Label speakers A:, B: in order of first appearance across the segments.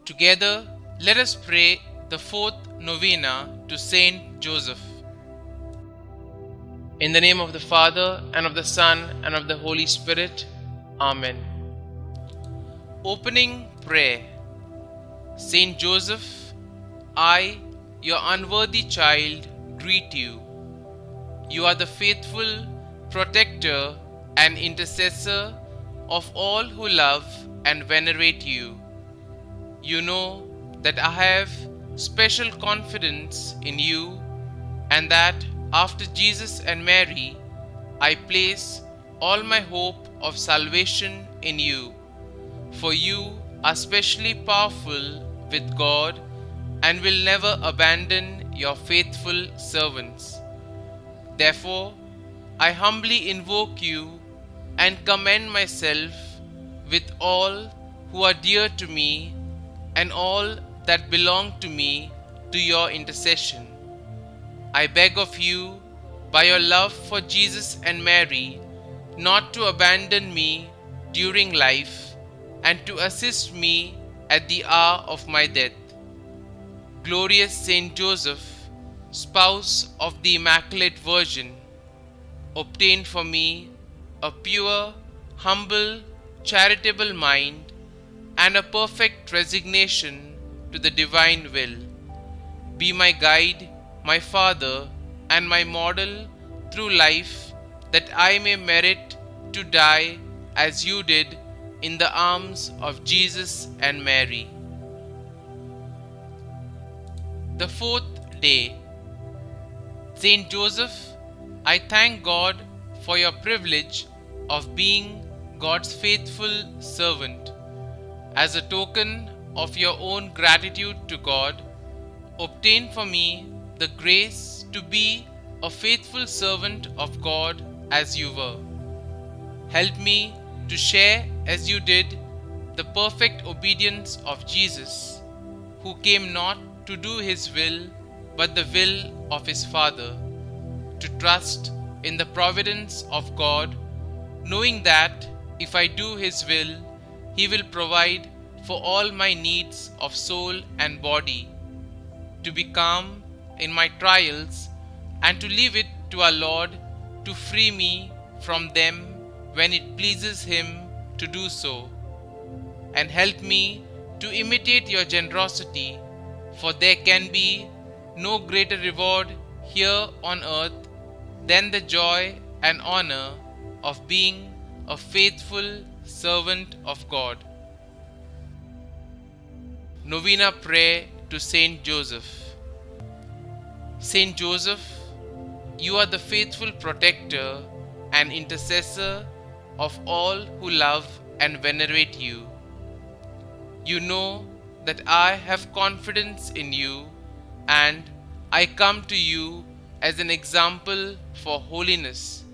A: Together, let us pray the fourth novena to Saint Joseph. In the name of the Father, and of the Son, and of the Holy Spirit. Amen. Opening prayer. Saint Joseph, I, your unworthy child, greet you. You are the faithful protector and intercessor of all who love and venerate you. You know that I have special confidence in you, and that after Jesus and Mary, I place all my hope of salvation in you. For you are specially powerful with God and will never abandon your faithful servants. Therefore, I humbly invoke you and commend myself with all who are dear to me and all that belong to me to your intercession. I beg of you, by your love for Jesus and Mary, not to abandon me during life and to assist me at the hour of my death. Glorious Saint Joseph, spouse of the Immaculate Virgin, obtain for me a pure, humble, charitable mind and a perfect resignation to the divine will. Be my guide, my Father, and my model through life, that I may merit to die as you did in the arms of Jesus and Mary. The fourth day. Saint Joseph, I thank God for your privilege of being God's faithful servant. As a token of your own gratitude to God, obtain for me the grace to be a faithful servant of God as you were. Help me to share as you did the perfect obedience of Jesus, who came not to do his will but the will of his Father, to trust in the providence of God, knowing that if I do his will, he will provide for all my needs of soul and body, to be calm in my trials and to leave it to our Lord to free me from them when it pleases him to do so. And help me to imitate your generosity, for there can be no greater reward here on earth than the joy and honor of being a faithful servant of God. Novena prayer to Saint Joseph. Saint Joseph, you are the faithful protector and intercessor of all who love and venerate you. You know that I have confidence in you, and I come to you as an example for holiness,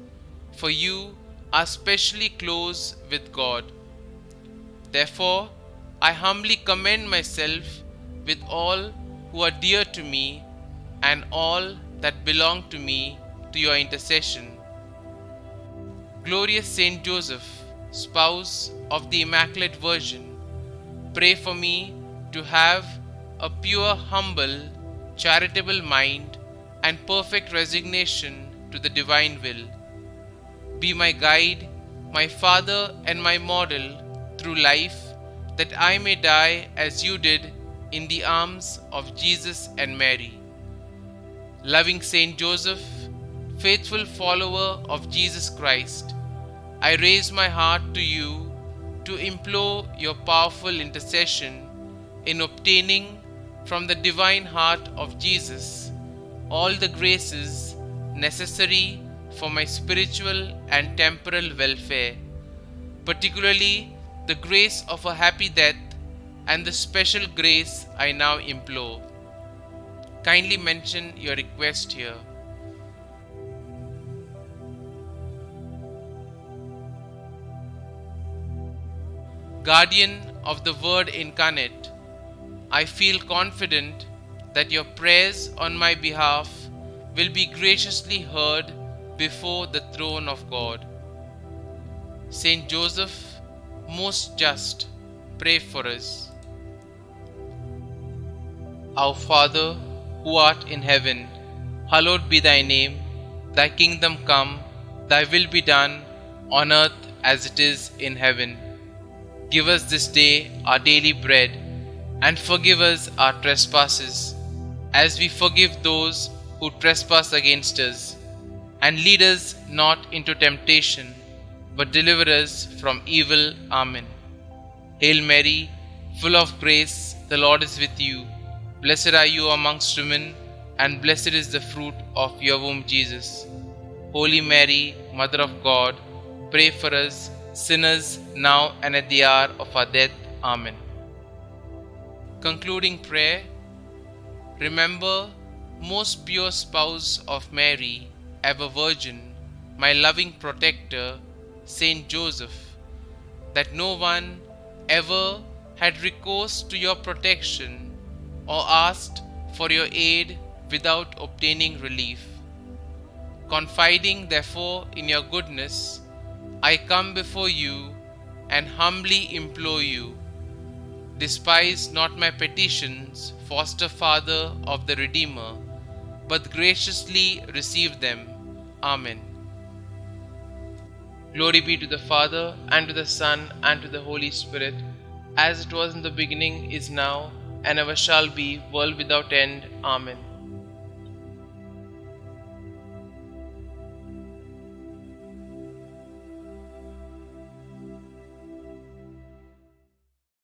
A: for you are specially close with God. Therefore, I humbly commend myself with all who are dear to me and all that belong to me to your intercession. Glorious Saint Joseph, spouse of the Immaculate Virgin, pray for me to have a pure, humble, charitable mind and perfect resignation to the divine will. Be my guide, my Father, and my model through life, that I may die as you did in the arms of Jesus and Mary. Loving Saint Joseph, faithful follower of Jesus Christ, I raise my heart to you to implore your powerful intercession in obtaining from the divine heart of Jesus all the graces necessary for my spiritual and temporal welfare, particularly the grace of a happy death and the special grace I now implore. Kindly mention your request here. Guardian of the Word incarnate, I feel confident that your prayers on my behalf will be graciously heard before the throne of God. Saint Joseph, most just, pray for us. Our Father, who art in heaven, hallowed be thy name. Thy kingdom come, thy will be done, on earth as it is in heaven. Give us this day our daily bread, and forgive us our trespasses, as we forgive those who trespass against us. And lead us not into temptation, but deliver us from evil. Amen. Hail Mary, full of grace, the Lord is with you. Blessed are you amongst women, and blessed is the fruit of your womb, Jesus. Holy Mary, Mother of God, pray for us sinners now and at the hour of our death. Amen. Concluding prayer. Remember, most pure spouse of Mary, ever virgin, my loving protector, Saint Joseph, that no one ever had recourse to your protection or asked for your aid without obtaining relief. Confiding therefore in your goodness, I come before you and humbly implore you, despise not my petitions, foster Father of the Redeemer, but graciously receive them. Amen. Glory be to the Father, and to the Son, and to the Holy Spirit, as it was in the beginning, is now, and ever shall be, world without end. Amen.